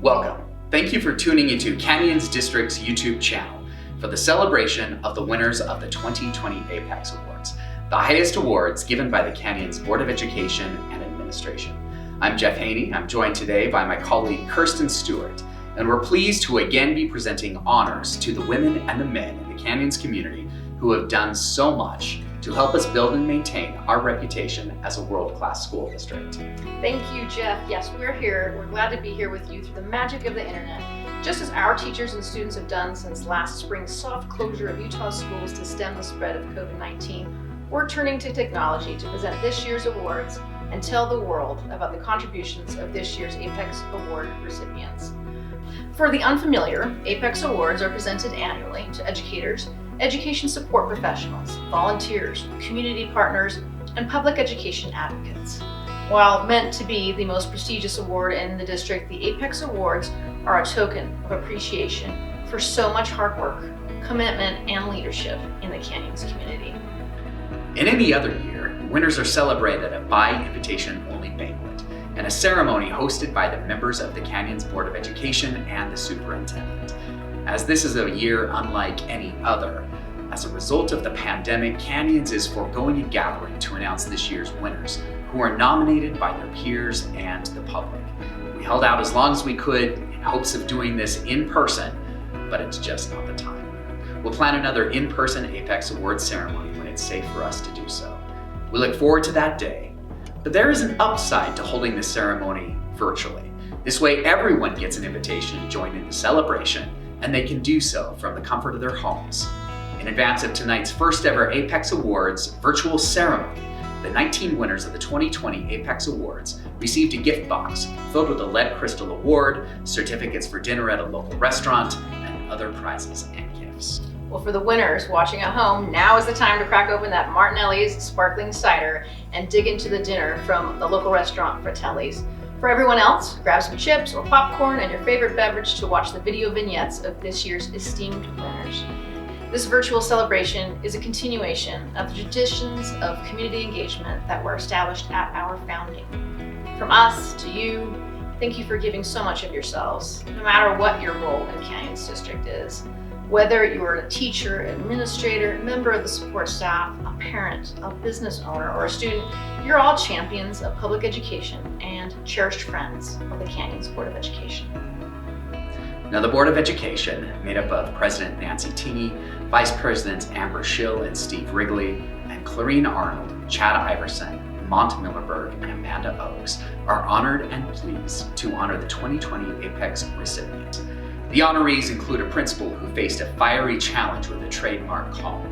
Welcome. Thank you for tuning into Canyons District's YouTube channel for the celebration of the winners of the 2020 Apex Awards, the highest awards given by the Canyons Board of Education and Administration. I'm Jeff Haney. I'm joined today by my colleague Kirsten Stewart, and we're pleased to again be presenting honors to the women and the men in the Canyons community who have done so much to help us build and maintain our reputation as a world-class school district. Thank you, Jeff. Yes, we're here. We're glad to be here with you through the magic of the internet. Just as our teachers and students have done since last spring's soft closure of Utah schools to stem the spread of COVID-19, we're turning to technology to present this year's awards and tell the world about the contributions of this year's Apex Award recipients. For the unfamiliar, Apex Awards are presented annually to educators, education support professionals, volunteers, community partners, and public education advocates. While meant to be the most prestigious award in the district, the Apex Awards are a token of appreciation for so much hard work, commitment, and leadership in the Canyons community. In any other year, winners are celebrated at by invitation-only banquet and a ceremony hosted by the members of the Canyons Board of Education and the Superintendent. As this is a year unlike any other, as a result of the pandemic, Canyons is foregoing a gathering to announce this year's winners, who are nominated by their peers and the public. We held out as long as we could in hopes of doing this in person, but it's just not the time. We'll plan another in-person Apex Awards ceremony when it's safe for us to do so. We look forward to that day, but there is an upside to holding this ceremony virtually. This way, everyone gets an invitation to join in the celebration, and they can do so from the comfort of their homes. In advance of tonight's first ever Apex Awards virtual ceremony, the 19 winners of the 2020 Apex Awards received a gift box filled with a lead crystal award, certificates for dinner at a local restaurant, and other prizes and gifts. Well, for the winners watching at home, now is the time to crack open that Martinelli's sparkling cider and dig into the dinner from the local restaurant Fratelli's. For everyone else, grab some chips or popcorn and your favorite beverage to watch the video vignettes of this year's esteemed winners. This virtual celebration is a continuation of the traditions of community engagement that were established at our founding. From us to you, thank you for giving so much of yourselves, no matter what your role in Canyons District is. Whether you're a teacher, administrator, member of the support staff, a parent, a business owner, or a student, you're all champions of public education and cherished friends of the Canyons Board of Education. Now, the Board of Education, made up of President Nancy Tingey, Vice Presidents Amber Schill and Steve Wrigley, and Clarine Arnold, Chad Iverson, Mont Millerberg, and Amanda Oakes, are honored and pleased to honor the 2020 Apex recipient. The honorees include a principal who faced a fiery challenge with a trademark call,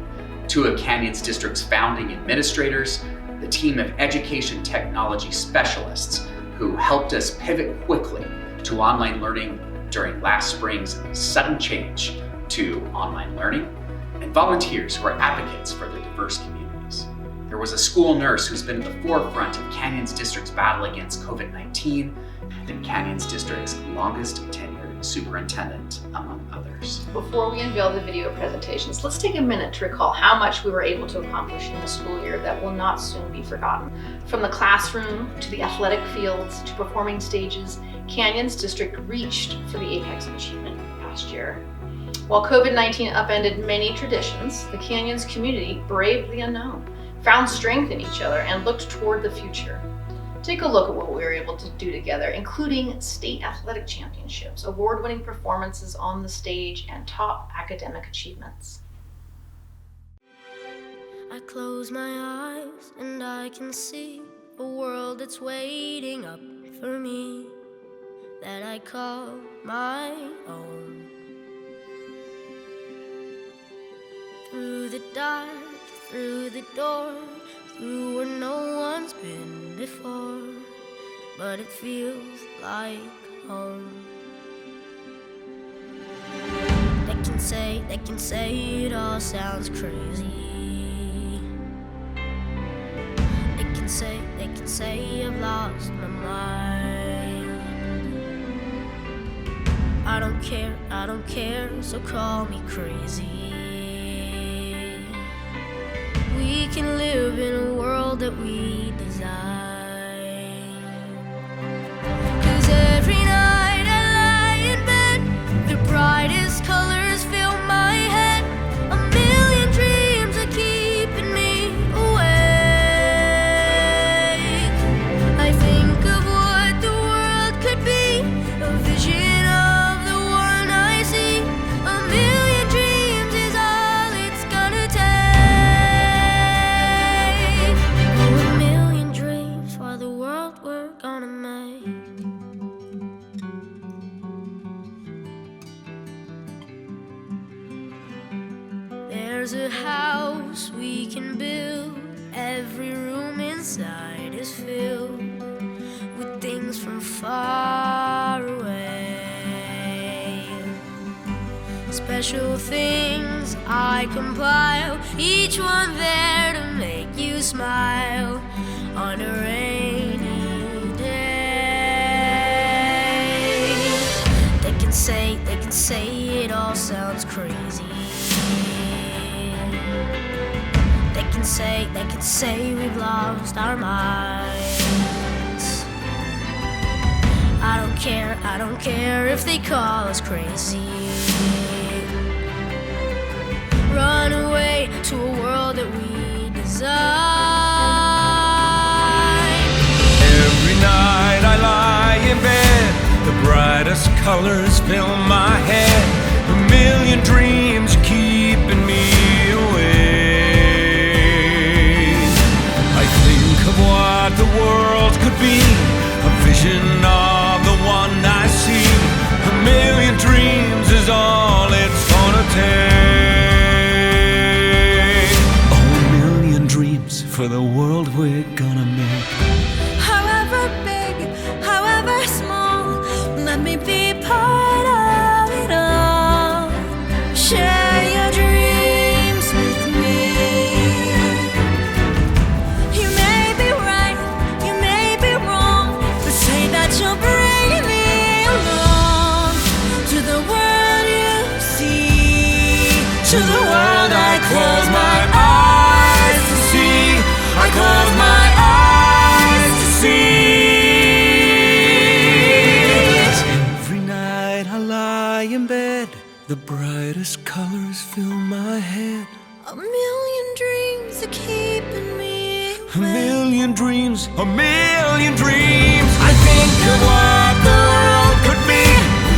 two of Canyons District's founding administrators, the team of education technology specialists who helped us pivot quickly to online learning during last spring's sudden change to online learning, and volunteers who are advocates for the diverse communities. There was a school nurse who's been at the forefront of Canyons District's battle against COVID-19, and Canyons District's longest tenured superintendent, among others. Before we unveil the video presentations, let's take a minute to recall how much we were able to accomplish in a school year that will not soon be forgotten. From the classroom to the athletic fields to performing stages, Canyons District reached for the Apex achievement past year. While COVID-19 upended many traditions, the Canyons community braved the unknown, found strength in each other, and looked toward the future. Take a look at what we were able to do together, including state athletic championships, award-winning performances on the stage, and top academic achievements. I close my eyes and I can see a world that's waiting up for me, that I call my own. Through the dark, through the door, through where no one's been before, but it feels like home. They can say it all sounds crazy. They can say I've lost my mind. I don't care, so call me crazy. We can live in a world that we design. 'Cause every night I lie every room inside is filled with things from far away. Special things I compile, each one there to make you smile on a rainy day. They can say it all sounds crazy. They can say we've lost our minds. I don't care if they call us crazy. Run away to a world that we design. Every night I lie in bed, the brightest colors fill my head. A million dreams keeping me awake. I think of what the world could be, a vision of the one I see. A million dreams is all it's gonna take. Oh, a million dreams for the world we're gonna make. However big, however small, let me be part of it all. Share your dreams with me. You may be right, you may be wrong, but say that you'll bring me along to the world you see, to the world I close my eyes to see. I close my eyes to see. Every night I lie in bed, the brightest colors fill my head. A million dreams are keeping me A million dreams, a million dreams. I think of what the world could be,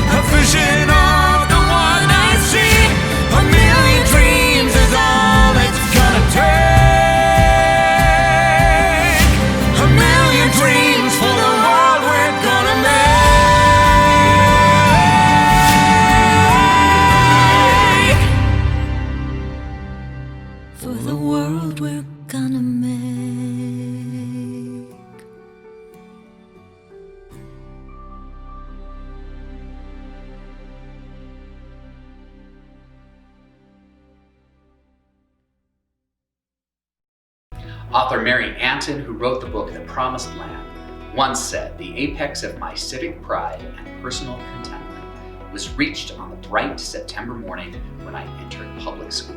a vision of the one I see. A million dreams is all it's gonna take. A million dreams for the world we're gonna make. for the world we're gonna make. Author Mary Anton, who wrote the book The Promised Land, once said, "The apex of my civic pride and personal contentment was reached on the bright September morning when I entered public school."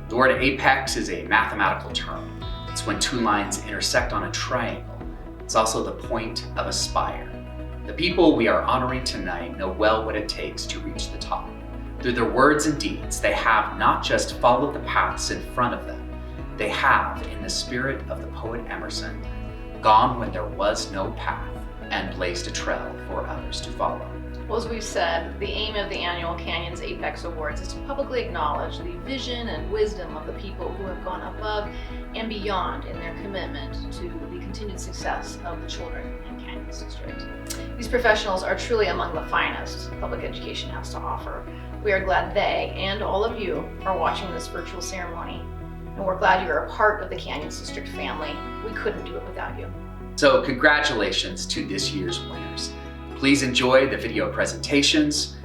The word apex is a mathematical term. It's when two lines intersect on a triangle. It's also the point of a spire. The people we are honoring tonight know well what it takes to reach the top. Through their words and deeds, they have not just followed the paths in front of them, they have, in the spirit of the poet Emerson, gone when there was no path and blazed a trail for others to follow. Well, as we've said, the aim of the annual Canyons Apex Awards is to publicly acknowledge the vision and wisdom of the people who have gone above and beyond in their commitment to the continued success of the children in Canyons District. These professionals are truly among the finest public education has to offer. We are glad they and all of you are watching this virtual ceremony, and we're glad you're a part of the Canyons District family. We couldn't do it without you. So congratulations to this year's winners. Please enjoy the video presentations.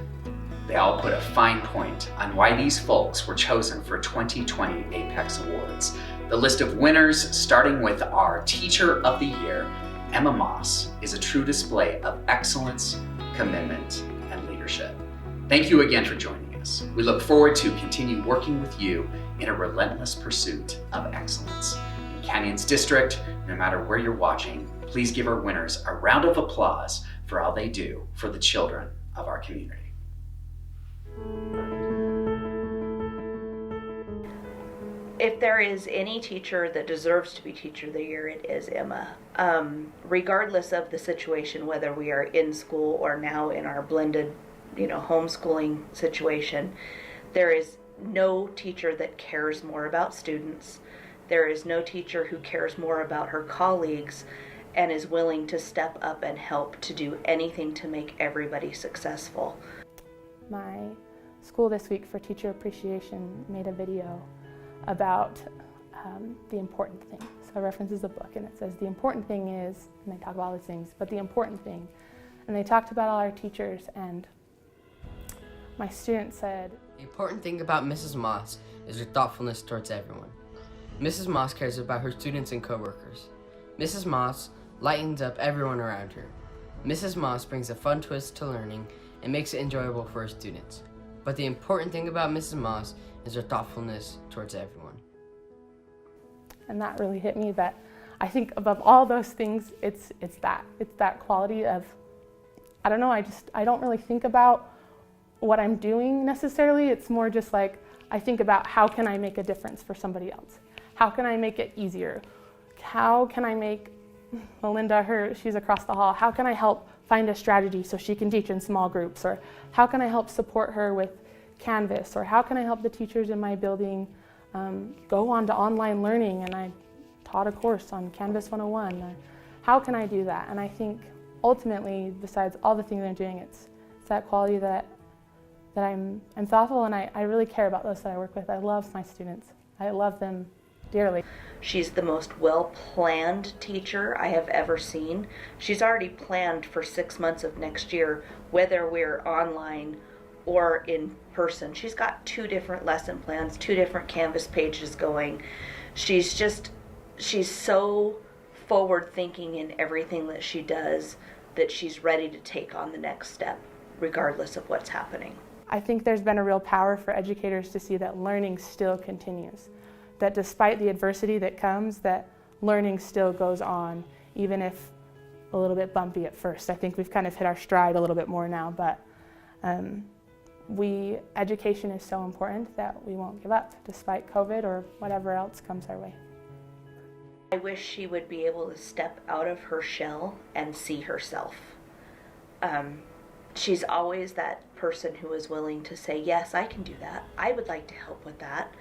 They all put a fine point on why these folks were chosen for 2020 Apex Awards. The list of winners, starting with our Teacher of the Year, Emma Moss, is a true display of excellence, commitment, and leadership. Thank you again for joining us. We look forward to continue working with you in a relentless pursuit of excellence. In Canyons District, no matter where you're watching, please give our winners a round of applause for all they do for the children of our community. If there is any teacher that deserves to be Teacher of the Year, it is Emma. Regardless of the situation, whether we are in school or now in our blended, homeschooling situation, there is no teacher that cares more about students. There is no teacher who cares more about her colleagues and is willing to step up and help to do anything to make everybody successful. My school this week for Teacher Appreciation made a video about the important thing. So it references a book and it says the important thing is, and they talk about all these things, but the important thing. And they talked about all our teachers, and my student said, the important thing about Mrs. Moss is her thoughtfulness towards everyone. Mrs. Moss cares about her students and coworkers. Mrs. Moss lightens up everyone around her. Mrs. Moss brings a fun twist to learning and makes it enjoyable for her students. But the important thing about Mrs. Moss is her thoughtfulness towards everyone. And that really hit me, that I think above all those things, it's that quality of, I don't know, I don't really think about what I'm doing necessarily. It's more just like, I think about how can I make a difference for somebody else? How can I make it easier? How can I make Melinda, she's across the hall, how can I help find a strategy so she can teach in small groups? Or how can I help support her with Canvas? Or how can I help the teachers in my building go on to online learning? And I taught a course on Canvas 101. Or how can I do that? And I think ultimately, besides all the things I'm doing, it's that quality that I'm thoughtful, and I really care about those that I work with. I love my students. I love them dearly. She's the most well-planned teacher I have ever seen. She's already planned for 6 months of next year, whether we're online or in person. She's got 2 different lesson plans, 2 different Canvas pages going. She's so forward-thinking in everything that she does that she's ready to take on the next step, regardless of what's happening. I think there's been a real power for educators to see that learning still continues, that despite the adversity that comes, that learning still goes on, even if a little bit bumpy at first. I think we've kind of hit our stride a little bit more now, but education is so important that we won't give up despite COVID or whatever else comes our way. I wish she would be able to step out of her shell and see herself. She's always that person who is willing to say, yes, I can do that. I would like to help with that.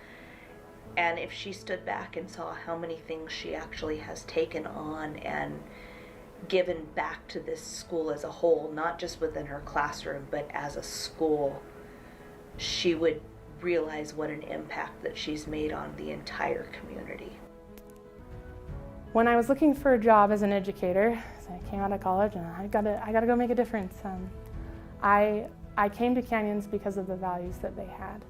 And if she stood back and saw how many things she actually has taken on and given back to this school as a whole, not just within her classroom, but as a school, she would realize what an impact that she's made on the entire community. When I was looking for a job as an educator, so I came out of college and I gotta go make a difference. I came to Canyons because of the values that they had,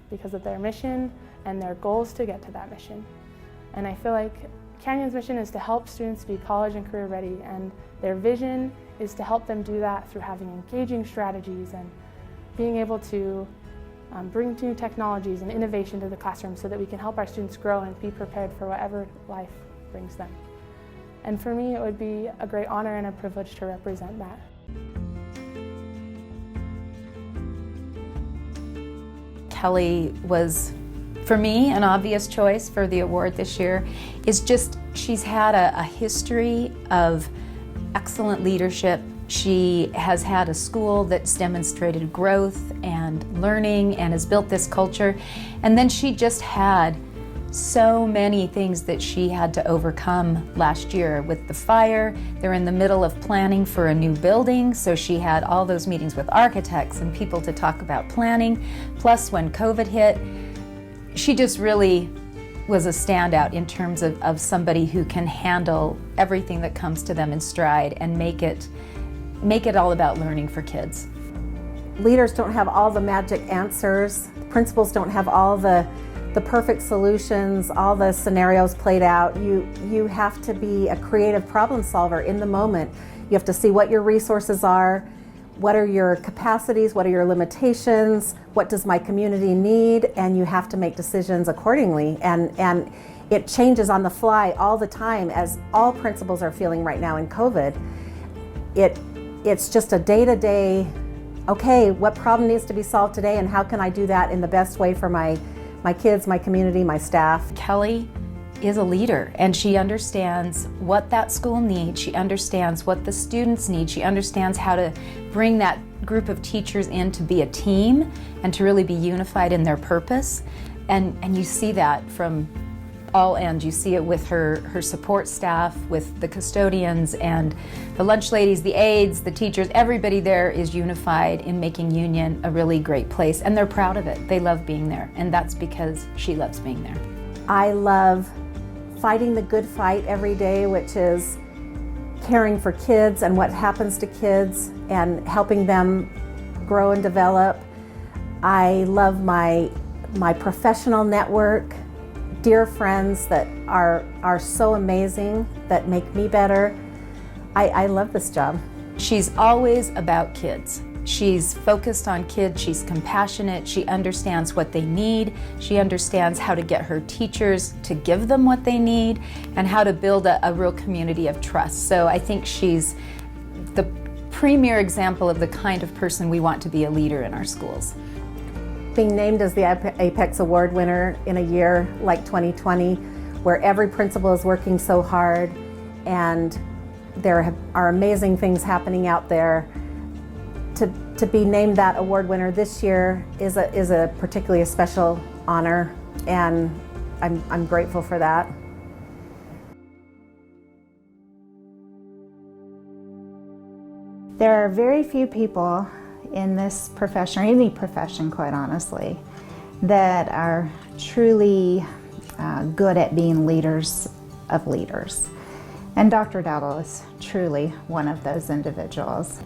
because of their mission and their goals to get to that mission. And I feel like Canyons' mission is to help students be college and career ready, and their vision is to help them do that through having engaging strategies and being able to bring new technologies and innovation to the classroom so that we can help our students grow and be prepared for whatever life brings them. And for me, it would be a great honor and a privilege to represent that. Kelly was, for me, an obvious choice for the award this year. Is just, she's had a history of excellent leadership. She has had a school that's demonstrated growth and learning and has built this culture. And then she just had so many things that she had to overcome last year with the fire. They're in the middle of planning for a new building, so she had all those meetings with architects and people to talk about planning. Plus, when COVID hit, she just really was a standout in terms of somebody who can handle everything that comes to them in stride and make it all about learning for kids. Leaders don't have all the magic answers. Principals don't have all the perfect solutions, all the scenarios played out. You have to be a creative problem solver in the moment. You have to see what your resources are, what are your capacities, what are your limitations, what does my community need, and you have to make decisions accordingly. And it changes on the fly all the time, as all principals are feeling right now in COVID. It's just a day-to-day, okay, what problem needs to be solved today and how can I do that in the best way for my kids, my community, my staff. Kelly is a leader, and she understands what that school needs. She understands what the students need. She understands how to bring that group of teachers in to be a team and to really be unified in their purpose. And you see that from all ends. You see it with her support staff, with the custodians and the lunch ladies, the aides, the teachers. Everybody there is unified in making Union a really great place, and they're proud of it. They love being there, and that's because she loves being there. I love fighting the good fight every day, which is caring for kids and what happens to kids and helping them grow and develop. I love my professional network, dear friends that are so amazing, that make me better. I love this job. She's always about kids. She's focused on kids, she's compassionate, she understands what they need, she understands how to get her teachers to give them what they need, and how to build a real community of trust. So I think she's the premier example of the kind of person we want to be a leader in our schools. Being named as the Apex Award winner in a year like 2020, where every principal is working so hard and there are amazing things happening out there, to be named that award winner this year is a particularly special honor, and I'm grateful for that. There are very few people in this profession, or any profession quite honestly, that are truly good at being leaders of leaders. And Dr. Dowdle is truly one of those individuals.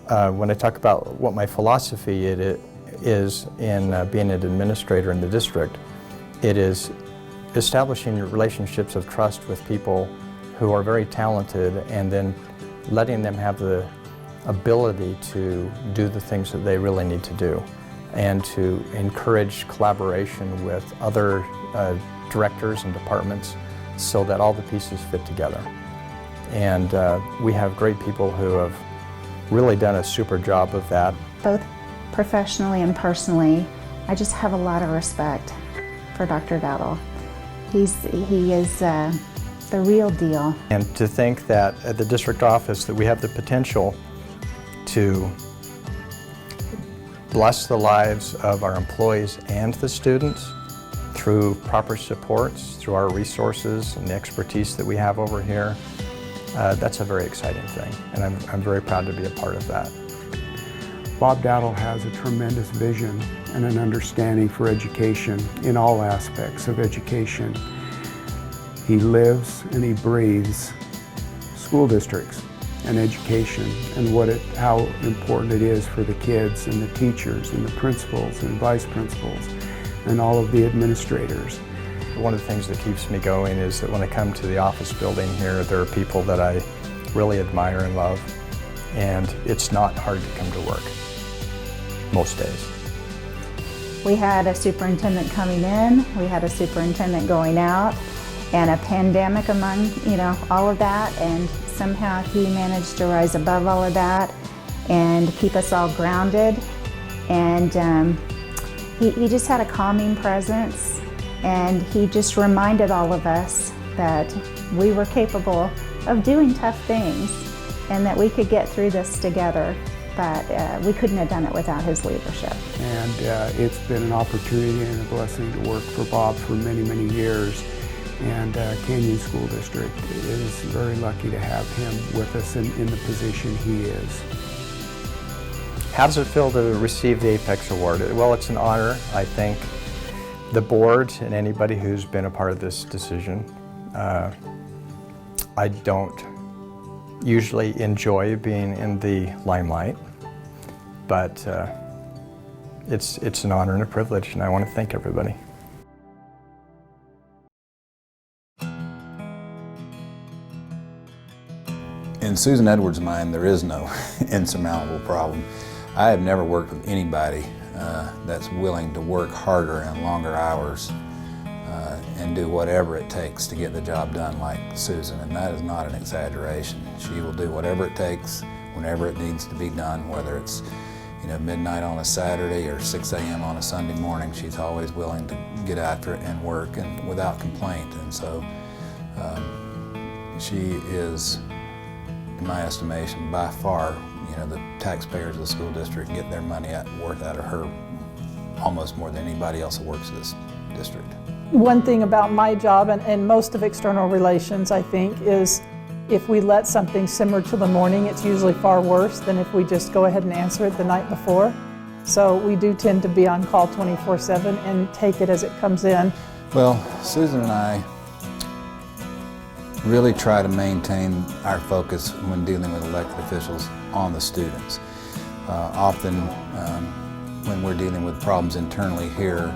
When I talk about what my philosophy is in being an administrator in the district, it is establishing relationships of trust with people who are very talented, and then letting them have the ability to do the things that they really need to do, and to encourage collaboration with other directors and departments so that all the pieces fit together. And we have great people who have really done a super job of that. Both professionally and personally, I just have a lot of respect for Dr. Dowdle. He is the real deal. And to think that at the district office that we have the potential to bless the lives of our employees and the students through proper supports, through our resources and the expertise that we have over here, that's a very exciting thing, and I'm very proud to be a part of that. Bob Dowdle has a tremendous vision and an understanding for education in all aspects of education. He lives and he breathes school districts and education, and how important it is for the kids and the teachers and the principals and vice principals and all of the administrators. One of the things that keeps me going is that when I come to the office building here, there are people that I really admire and love, and it's not hard to come to work most days. We had a superintendent coming in, we had a superintendent going out, and a pandemic among, all of that, and somehow he managed to rise above all of that and keep us all grounded. And he just had a calming presence, and he just reminded all of us that we were capable of doing tough things and that we could get through this together, but we couldn't have done it without his leadership. And it's been an opportunity and a blessing to work for Bob for many, many years. And Canyon School District is very lucky to have him with us in the position he is. How does it feel to receive the Apex Award? Well, it's an honor. I think the board and anybody who's been a part of this decision, I don't usually enjoy being in the limelight, but it's an honor and a privilege, and I want to thank everybody. In Susan Edwards' mind, there is no insurmountable problem. I have never worked with anybody that's willing to work harder and longer hours and do whatever it takes to get the job done like Susan, and that is not an exaggeration. She will do whatever it takes, whenever it needs to be done, whether it's midnight on a Saturday or 6 a.m. on a Sunday morning. She's always willing to get after it and work, and without complaint. And so she is, in my estimation, by far, the taxpayers of the school district get their money worth out of her almost more than anybody else that works in this district. One thing about my job and most of external relations, I think, is if we let something simmer till the morning, it's usually far worse than if we just go ahead and answer it the night before. So we do tend to be on call 24/7 and take it as it comes in. Well, Susan and I really try to maintain our focus when dealing with elected officials on the students. Often when we're dealing with problems internally here,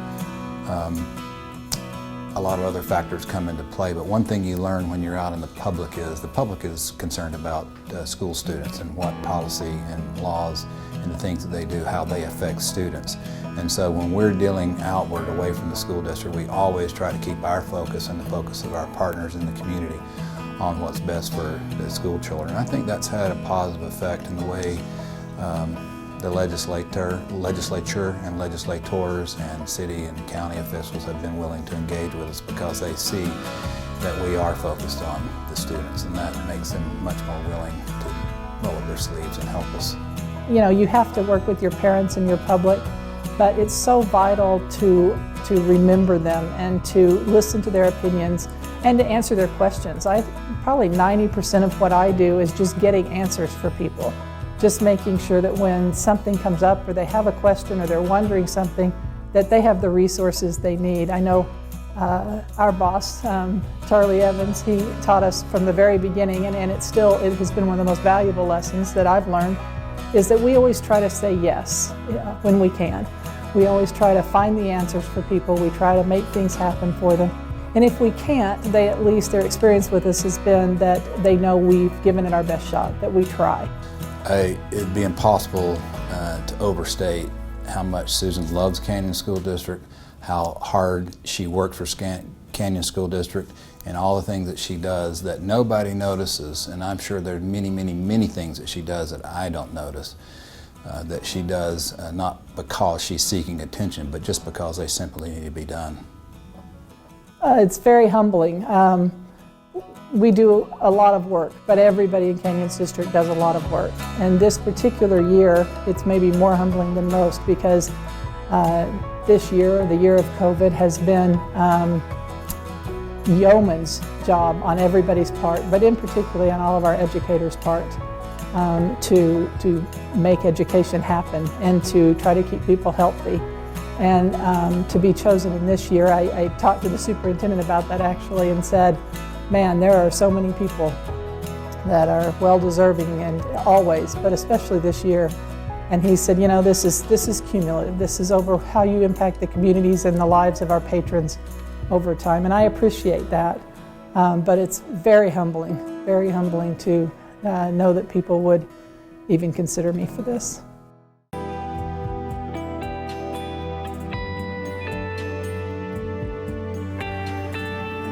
a lot of other factors come into play, but one thing you learn when you're out in the public is concerned about school students and what policy and laws and the things that they do, how they affect students. And so when we're dealing outward away from the school district, we always try to keep our focus and the focus of our partners in the community on what's best for the school children. I think that's had a positive effect in the way the legislature and legislators and city and county officials have been willing to engage with us because they see that we are focused on the students, and that makes them much more willing to roll up their sleeves and help us. You know, you have to work with your parents and your public, but it's so vital to remember them and to listen to their opinions and to answer their questions. Probably 90% of what I do is just getting answers for people. Just making sure that when something comes up or they have a question or they're wondering something, that they have the resources they need. I know our boss, Charlie Evans, he taught us from the very beginning, and it has been one of the most valuable lessons that I've learned, is that we always try to say yes when we can. We always try to find the answers for people. We try to make things happen for them. And if we can't, at least their experience with us has been that they know we've given it our best shot, that we try. It'd be impossible to overstate how much Susan loves Canyon School District, how hard she worked for Canyon School District, and all the things that she does that nobody notices. And I'm sure there are many, many, many things that she does that I don't notice, that she does not because she's seeking attention, but just because they simply need to be done. It's very humbling. We do a lot of work, but everybody in Canyons District does a lot of work. And this particular year, it's maybe more humbling than most because this year, the year of COVID, has been yeoman's job on everybody's part, but in particularly on all of our educators' part, to make education happen and to try to keep people healthy. And to be chosen in this year, I talked to the superintendent about that actually and said, man, there are so many people that are well-deserving, and always, but especially this year. And he said, you know, this is cumulative. This is over how you impact the communities and the lives of our patrons over time. And I appreciate that. But it's very humbling to know that people would even consider me for this.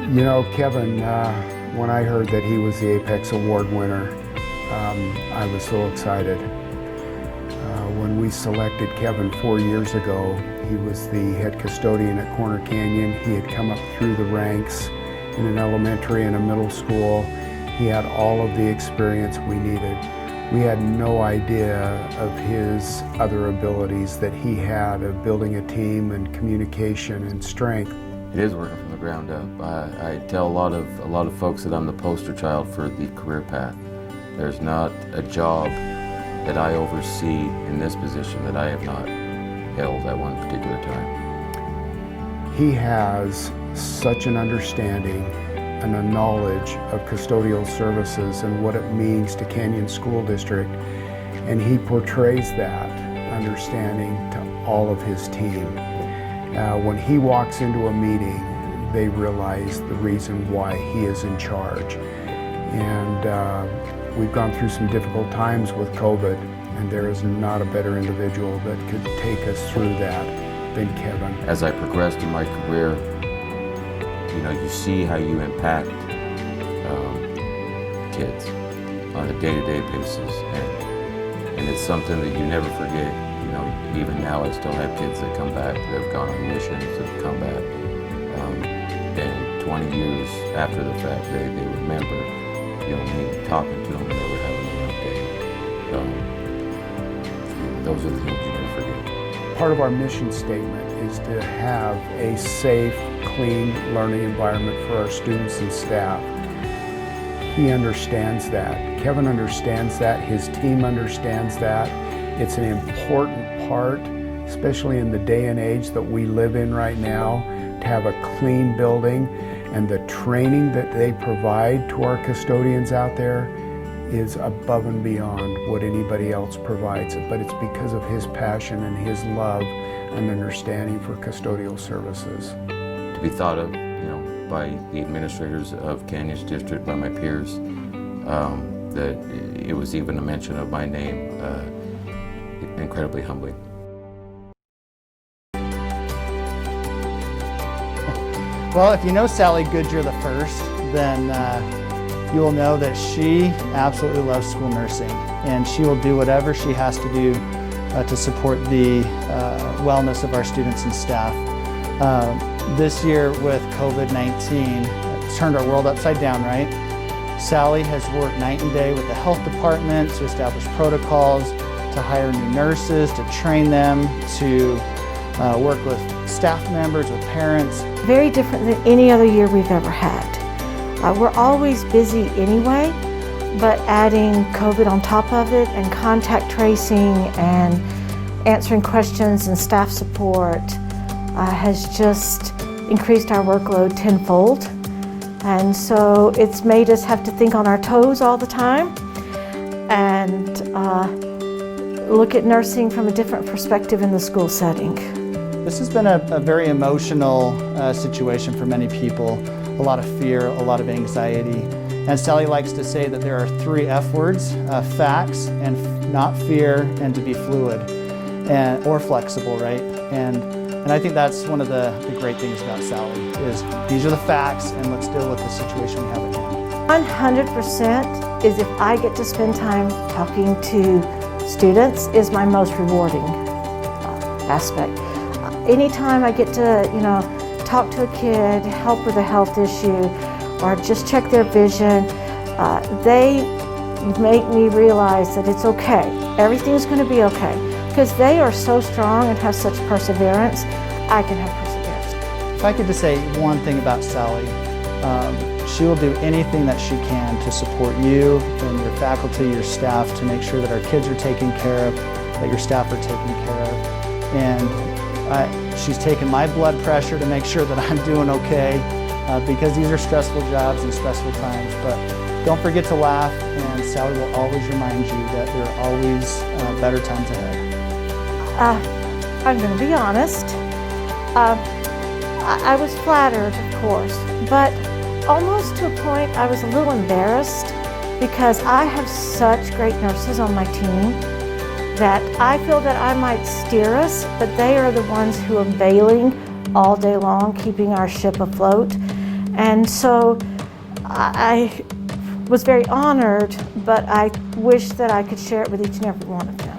You know, Kevin, when I heard that he was the Apex Award winner, I was so excited. When we selected Kevin 4 years ago, he was the head custodian at Corner Canyon. He had come up through the ranks in an elementary and a middle school. He had all of the experience we needed. We had no idea of his other abilities that he had of building a team and communication and strength. It is working from the ground up. I tell a lot of folks that I'm the poster child for the career path. There's not a job that I oversee in this position that I have not held at one particular time. He has such an understanding and a knowledge of custodial services and what it means to Canyon School District, and he portrays that understanding to all of his team. When he walks into a meeting, they realize the reason why he is in charge. And we've gone through some difficult times with COVID, and there is not a better individual that could take us through that than Kevin. As I progressed in my career, you know, you see how you impact kids on a day-to-day basis, and it's something that you never forget. You know, even now I still have kids that come back, that have gone on missions, that have come back, and 20 years after the fact, they remember, you know, me talking to them when they were having a rough day. Those are the things you never forget. Part of our mission statement is to have a safe, clean learning environment for our students and staff. He understands that. Kevin understands that. His team understands that. It's an important part, especially in the day and age that we live in right now, to have a clean building, and the training that they provide to our custodians out there is above and beyond what anybody else provides. But it's because of his passion and his love and understanding for custodial services. To be thought of, by the administrators of Canyons District, by my peers, that it was even a mention of my name, incredibly humbling. Well, if you know Sally Goodyear the first, then you will know that she absolutely loves school nursing, and she will do whatever she has to do to support the wellness of our students and staff. This year with COVID-19, it's turned our world upside down, right? Sally has worked night and day with the health department to establish protocols, to hire new nurses, to train them, to work with staff members, with parents. Very different than any other year we've ever had. We're always busy anyway, but adding COVID on top of it and contact tracing and answering questions and staff support has just increased our workload tenfold. And so it's made us have to think on our toes all the time and look at nursing from a different perspective in the school setting. This has been a very emotional situation for many people. A lot of fear, a lot of anxiety. And Sally likes to say that there are 3 F words, facts, and not fear, and to be fluid, or flexible, right? And I think that's one of the great things about Sally, is these are the facts, and let's deal with the situation we have at hand. 100% is if I get to spend time talking to students is my most rewarding aspect. Anytime I get to, talk to a kid, help with a health issue, or just check their vision, they make me realize that it's okay. Everything's going to be okay. Because they are so strong and have such perseverance, I can have perseverance. If I could just say one thing about Sally, she will do anything that she can to support you and your faculty, your staff, to make sure that our kids are taken care of, that your staff are taken care of. And she's taken my blood pressure to make sure that I'm doing okay, because these are stressful jobs and stressful times. But don't forget to laugh, and Sally will always remind you that there are always better times ahead. I'm going to be honest. I was flattered, of course, but almost to a point I was a little embarrassed because I have such great nurses on my team that I feel that I might steer us, but they are the ones who are bailing all day long, keeping our ship afloat. And so I was very honored, but I wish that I could share it with each and every one of them.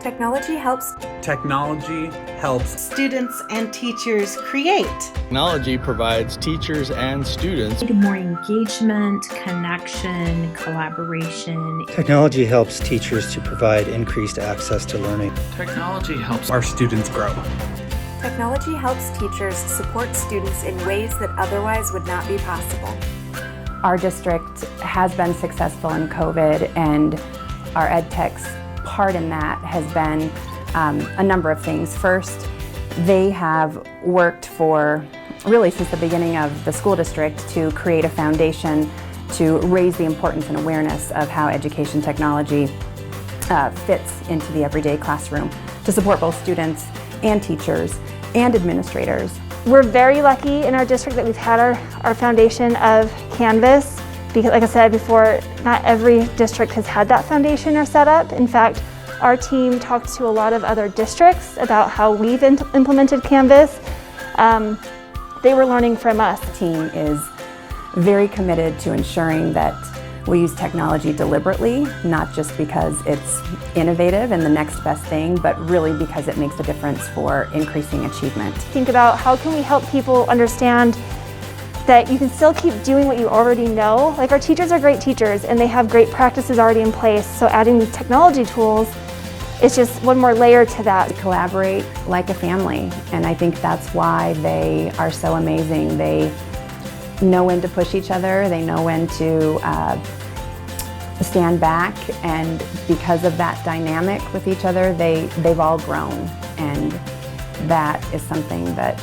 Technology helps. Technology helps students and teachers create. Technology provides teachers and students more engagement, connection, collaboration. Technology helps teachers to provide increased access to learning. Technology helps our students grow. Technology helps teachers support students in ways that otherwise would not be possible. Our district has been successful in COVID, and our ed techs part in that has been a number of things. First, they have worked for really since the beginning of the school district to create a foundation to raise the importance and awareness of how education technology fits into the everyday classroom to support both students and teachers and administrators. We're very lucky in our district that we've had our foundation of Canvas, because like I said before, not every district has had that foundation or set up. In fact, our team talked to a lot of other districts about how we've implemented Canvas. They were learning from us. The team is very committed to ensuring that we use technology deliberately, not just because it's innovative and the next best thing, but really because it makes a difference for increasing achievement. Think about how can we help people understand that you can still keep doing what you already know. Like, our teachers are great teachers and they have great practices already in place, so adding these technology tools is just one more layer to that. To collaborate like a family, and I think that's why they are so amazing. They know when to push each other, they know when to stand back, and because of that dynamic with each other, they've all grown, and that is something that,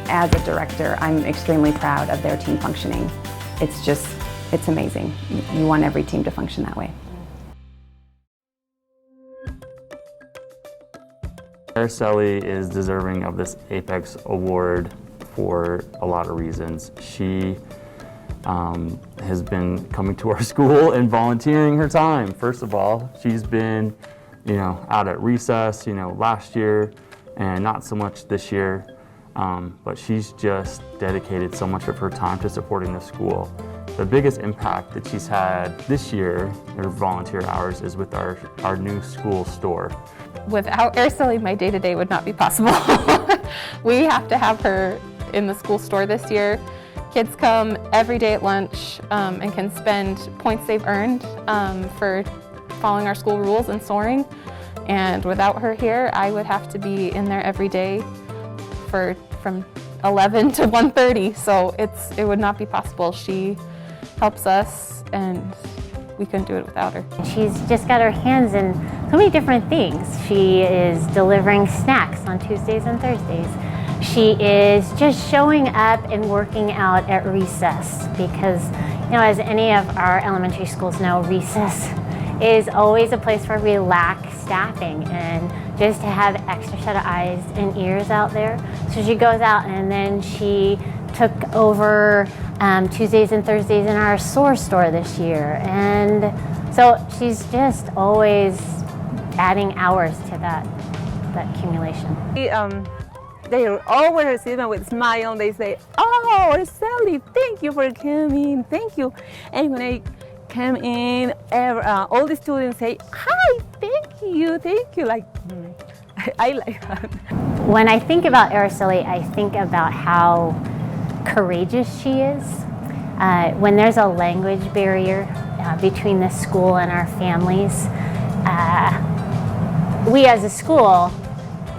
as a director, I'm extremely proud of their team functioning. It's amazing. You want every team to function that way. Araceli is deserving of this Apex Award for a lot of reasons. She has been coming to our school and volunteering her time. First of all, she's been, out at recess, last year, and not so much this year. But she's just dedicated so much of her time to supporting the school. The biggest impact that she's had this year, her volunteer hours, is with our new school store. Without Araceli, my day-to-day would not be possible. We have to have her in the school store this year. Kids come every day at lunch and can spend points they've earned for following our school rules and soaring. And without her here, I would have to be in there every day from 11 to 1:30, so it would not be possible. She helps us, and we couldn't do it without her. She's just got her hands in so many different things. She is delivering snacks on Tuesdays and Thursdays. She is just showing up and working out at recess because, as any of our elementary schools know, recess is always a place for relaxed staffing and just to have extra set of eyes and ears out there. So she goes out, and then she took over Tuesdays and Thursdays in our SOAR store this year. And so she's just always adding hours to that accumulation. They always receive them with a smile. They say, "Oh, Araceli, thank you for coming, thank you." And when I come in, all the students say, "Hi, thank you." Like, I like that. When I think about Araceli, I think about how courageous she is. When there's a language barrier between the school and our families, we as a school,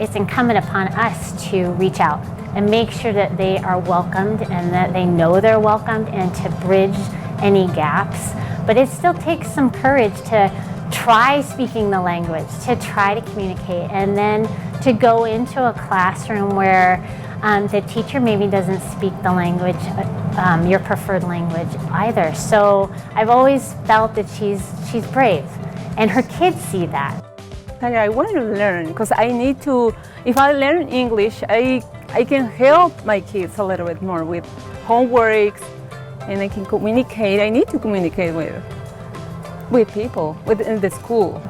it's incumbent upon us to reach out and make sure that they are welcomed and that they know they're welcomed, and to bridge any gaps. But it still takes some courage to try speaking the language, to try to communicate, and then to go into a classroom where the teacher maybe doesn't speak the language, your preferred language either. So I've always felt that she's brave, and her kids see that. I want to learn because I need to. If I learn English, I can help my kids a little bit more with homeworks, and I can communicate. I need to communicate with people within the school.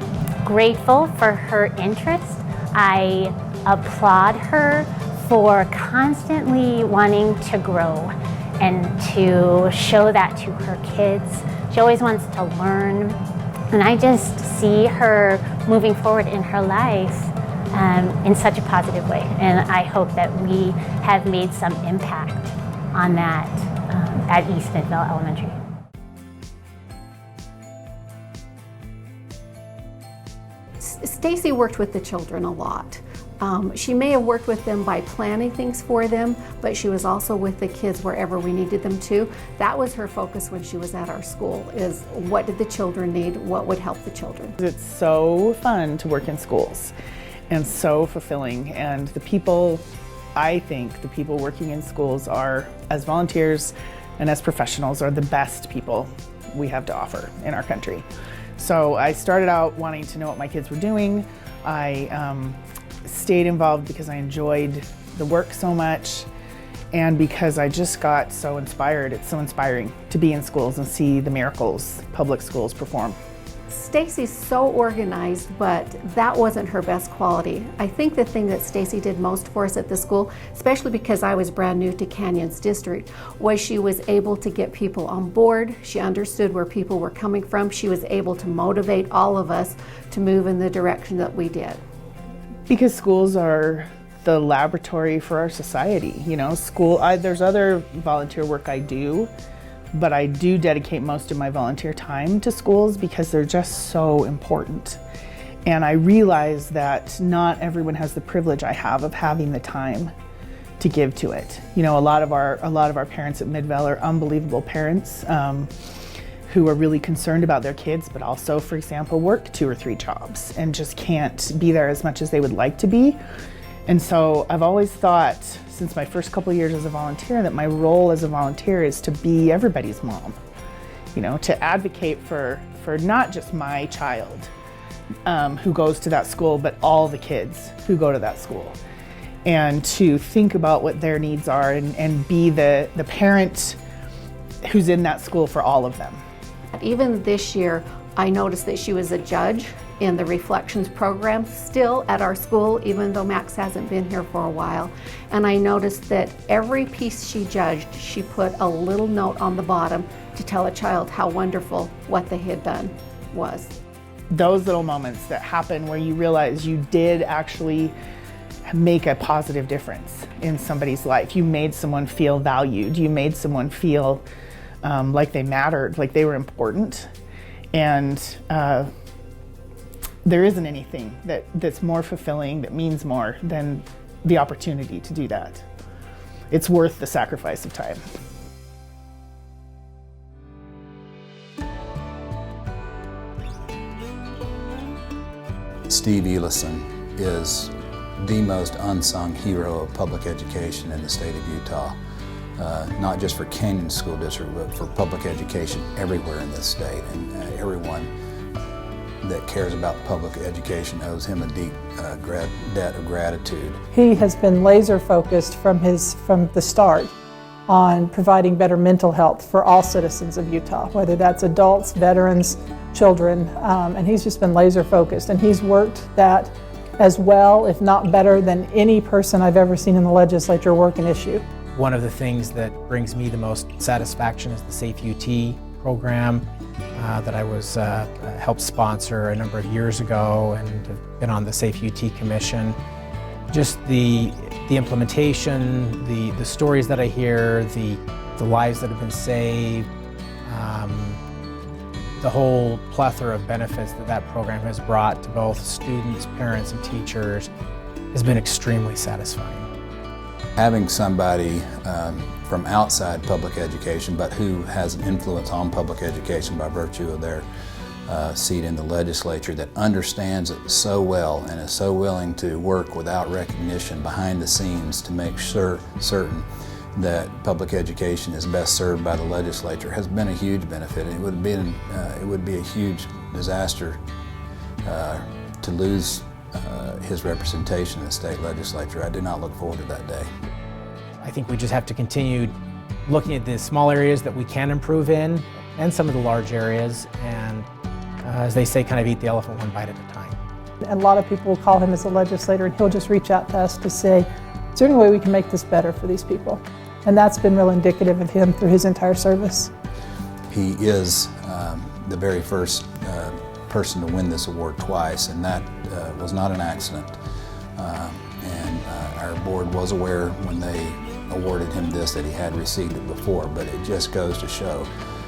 Grateful for her interest. I applaud her for constantly wanting to grow and to show that to her kids. She always wants to learn, and I just see her moving forward in her life in such a positive way, and I hope that we have made some impact on that at East Midvale Elementary. Stacy worked with the children a lot. She may have worked with them by planning things for them, but she was also with the kids wherever we needed them to. That was her focus when she was at our school, is what did the children need, what would help the children. It's so fun to work in schools and so fulfilling, and I think the people working in schools are, as volunteers and as professionals, are the best people we have to offer in our country. So I started out wanting to know what my kids were doing. I stayed involved because I enjoyed the work so much, and because I just got so inspired. It's so inspiring to be in schools and see the miracles public schools perform. Stacy's so organized, but that wasn't her best quality. I think the thing that Stacy did most for us at the school, especially because I was brand new to Canyons District, was she was able to get people on board. She understood where people were coming from. She was able to motivate all of us to move in the direction that we did. Because schools are the laboratory for our society. There's other volunteer work I do, but I do dedicate most of my volunteer time to schools because they're just so important. And I realize that not everyone has the privilege I have of having the time to give to it. You know, a lot of our parents at Midvale are unbelievable parents who are really concerned about their kids, but also, for example, work 2 or 3 jobs and just can't be there as much as they would like to be. And so I've always thought, since my first couple of years as a volunteer, that my role as a volunteer is to be everybody's mom. You know, to advocate for not just my child who goes to that school, but all the kids who go to that school. And to think about what their needs are and be the parent who's in that school for all of them. Even this year, I noticed that she was a judge in the Reflections program still at our school, even though Max hasn't been here for a while. And I noticed that every piece she judged, she put a little note on the bottom to tell a child how wonderful what they had done was. Those little moments that happen where you realize you did actually make a positive difference in somebody's life. You made someone feel valued. You made someone feel like they mattered, like they were important. And there isn't anything that's more fulfilling, that means more than the opportunity to do that. It's worth the sacrifice of time. Steve Elison is the most unsung hero of public education in the state of Utah. Not just for Canyon School District, but for public education everywhere in this state. And everyone that cares about public education owes him a deep debt of gratitude. He has been laser focused from the start on providing better mental health for all citizens of Utah, whether that's adults, veterans, children, and he's just been laser focused, and he's worked that as well, if not better, than any person I've ever seen in the legislature work an issue. One of the things that brings me the most satisfaction is the Safe UT program that I was helped sponsor a number of years ago, and have been on the Safe UT Commission. Just the implementation, the stories that I hear, the lives that have been saved, the whole plethora of benefits that program has brought to both students, parents, and teachers has been extremely satisfying. Having somebody from outside public education, but who has an influence on public education by virtue of their seat in the legislature, that understands it so well and is so willing to work without recognition behind the scenes to make certain that public education is best served by the legislature, has been a huge benefit. It would be a huge disaster to lose his representation in the state legislature. I do not look forward to that day. I think we just have to continue looking at the small areas that we can improve in, and some of the large areas, and as they say, kind of eat the elephant one bite at a time. And a lot of people will call him as a legislator, and he'll just reach out to us to say, is there any way we can make this better for these people? And that's been real indicative of him through his entire service. He is the very first person to win this award twice, and that was not an accident. And our board was aware when they awarded him this that he had received it before, but it just goes to show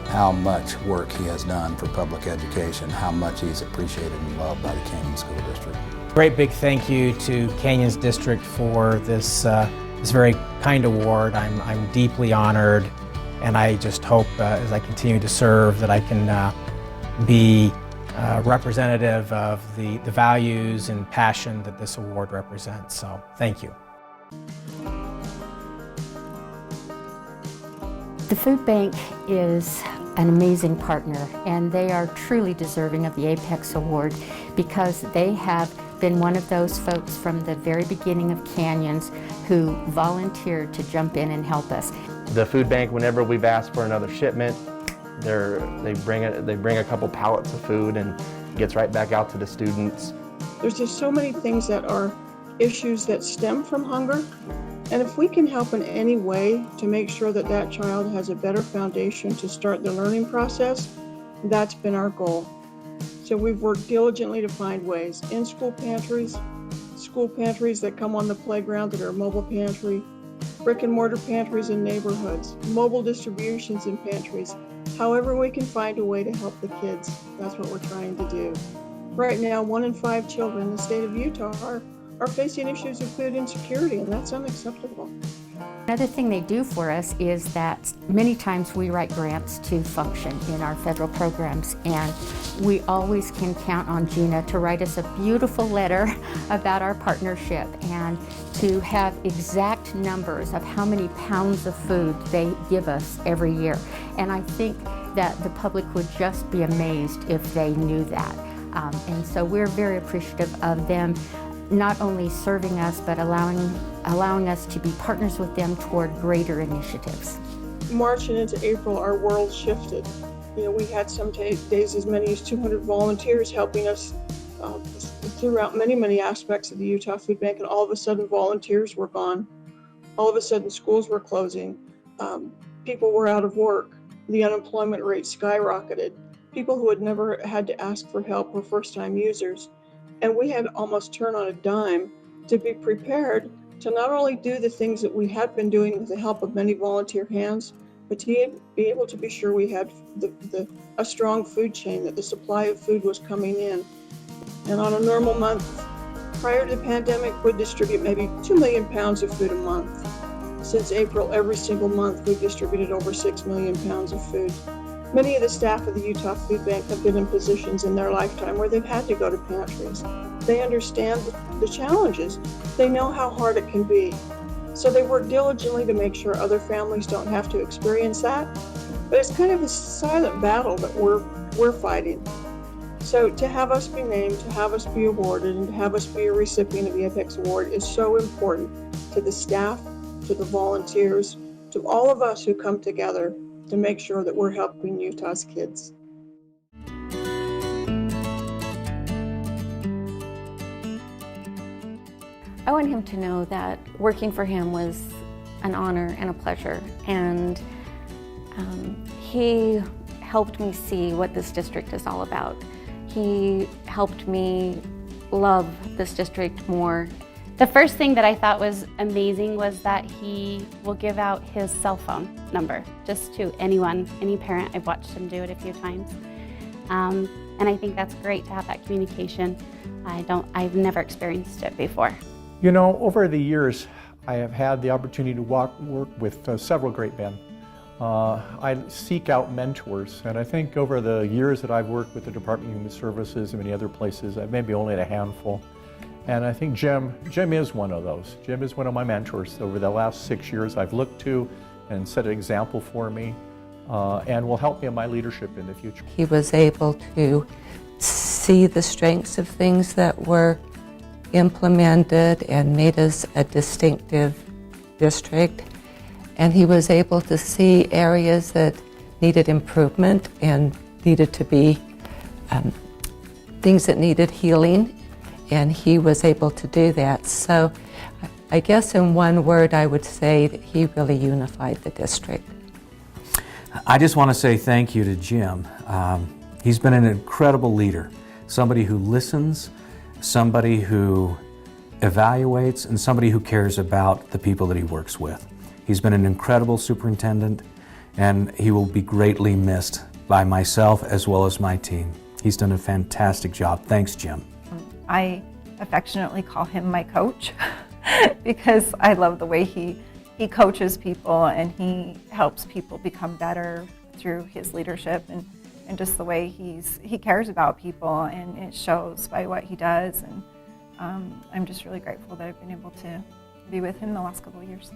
how much work he has done for public education, how much he's appreciated and loved by the Canyon School District. Great big thank you to Canyons District for this very kind award. I'm deeply honored, and I just hope as I continue to serve that I can be representative of the values and passion that this award represents. So thank you. The food bank is an amazing partner, and they are truly deserving of the Apex Award because they have been one of those folks from the very beginning of Canyons who volunteered to jump in and help us. The food bank, whenever we've asked for another shipment, they bring a couple pallets of food and it gets right back out to the students. There's just so many things that are issues that stem from hunger. And if we can help in any way to make sure that that child has a better foundation to start the learning process, that's been our goal. So we've worked diligently to find ways in school pantries that come on the playground that are a mobile pantry, brick and mortar pantries in neighborhoods, mobile distributions in pantries. However we can find a way to help the kids, that's what we're trying to do. Right now, 1 in 5 children in the state of Utah are facing issues of food insecurity, and that's unacceptable. Another thing they do for us is that many times we write grants to function in our federal programs, and we always can count on Gina to write us a beautiful letter about our partnership and to have exact numbers of how many pounds of food they give us every year. And I think that the public would just be amazed if they knew that. And so we're very appreciative of them not only serving us, but allowing us to be partners with them toward greater initiatives. March and into April, our world shifted. We had some days as many as 200 volunteers helping us throughout many aspects of the Utah Food Bank, and all of a sudden volunteers were gone. All of a sudden schools were closing. People were out of work. The unemployment rate skyrocketed. People who had never had to ask for help were first-time users. And we had almost turned on a dime to be prepared to not only do the things that we had been doing with the help of many volunteer hands, but to be able to be sure we had a strong food chain, that the supply of food was coming in. And on a normal month, prior to the pandemic, we'd distribute maybe 2 million pounds of food a month. Since April, every single month, we've distributed over 6 million pounds of food. Many of the staff of the Utah Food Bank have been in positions in their lifetime where they've had to go to pantries. They understand the challenges. They know how hard it can be. So they work diligently to make sure other families don't have to experience that. But it's kind of a silent battle that we're fighting. So to have us be named, to have us be awarded, and to have us be a recipient of the Apex Award is so important to the staff, to the volunteers, to all of us who come together to make sure that we're helping Utah's kids. I want him to know that working for him was an honor and a pleasure, and he helped me see what this district is all about. He helped me love this district more. The first thing that I thought was amazing was that he will give out his cell phone number just to anyone, any parent. I've watched him do it a few times. And I think that's great to have that communication. I've never experienced it before. Over the years, I have had the opportunity to work with several great men. I seek out mentors, and I think over the years that I've worked with the Department of Human Services and many other places, I've maybe only had a handful. And I think Jim is one of those. Jim is one of my mentors. Over the last 6 years I've looked to and set an example for me and will help me in my leadership in the future. He was able to see the strengths of things that were implemented and made us a distinctive district. And he was able to see areas that needed improvement and needed to be things that needed healing. And he was able to do that. So I guess in one word I would say that he really unified the district. I just want to say thank you to Jim. He's been an incredible leader, somebody who listens, somebody who evaluates, and somebody who cares about the people that he works with. He's been an incredible superintendent, and he will be greatly missed by myself as well as my team. He's done a fantastic job. Thanks, Jim. I affectionately call him my coach because I love the way he coaches people and he helps people become better through his leadership and just the way he cares about people, and it shows by what he does. And I'm just really grateful that I've been able to be with him the last couple of years.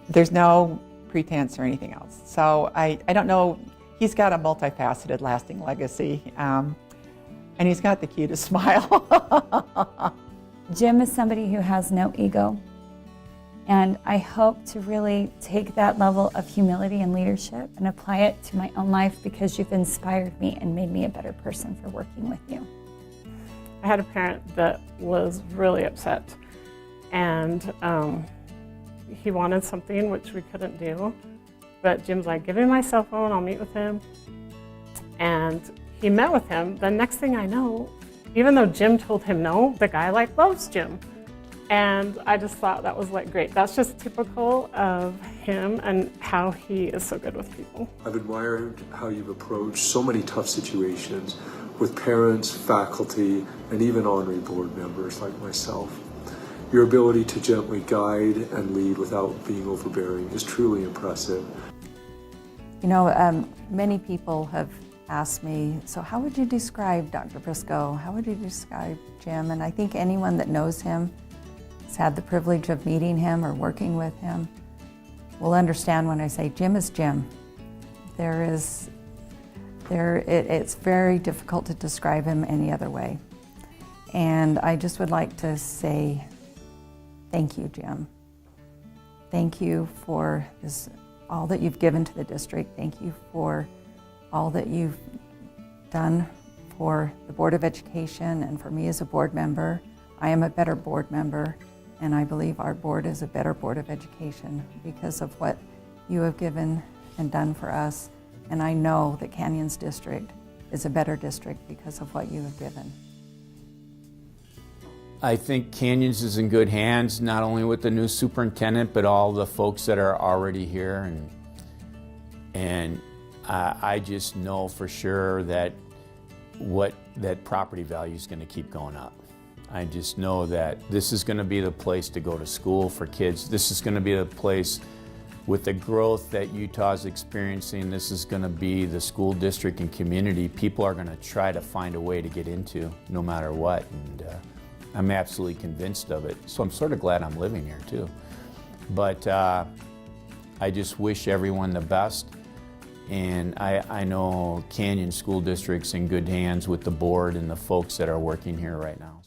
There's no pretense or anything else. So I don't know, he's got a multifaceted, lasting legacy. And he's got the cutest smile. Jim is somebody who has no ego. And I hope to really take that level of humility and leadership and apply it to my own life, because you've inspired me and made me a better person for working with you. I had a parent that was really upset, and he wanted something which we couldn't do. But Jim's like, give me my cell phone, I'll meet with him. And he met with him. The next thing I know, even though Jim told him no, the guy loves Jim. And I just thought that was great. That's just typical of him and how he is so good with people. I've admired how you've approached so many tough situations with parents, faculty, and even honorary board members like myself. Your ability to gently guide and lead without being overbearing is truly impressive. You know, many people have asked me, so how would you describe Dr. Briscoe? How would you describe Jim? And I think anyone that knows him, has had the privilege of meeting him or working with him, will understand when I say Jim is Jim. It's very difficult to describe him any other way. And I just would like to say thank you, Jim. Thank you for all that you've given to the district. Thank you for all that you've done for the Board of Education and for me as a board member. I am a better board member, and I believe our board is a better Board of Education because of what you have given and done for us. And I know that Canyons District is a better district because of what you have given. I think Canyons is in good hands, not only with the new superintendent, but all the folks that are already here. And I just know for sure that that property value is going to keep going up. I just know that this is going to be the place to go to school for kids. This is going to be the place with the growth that Utah's experiencing. This is going to be the school district and community people are going to try to find a way to get into no matter what. And I'm absolutely convinced of it. So I'm sort of glad I'm living here too. But I just wish everyone the best. And I know Canyon School District's in good hands with the board and the folks that are working here right now.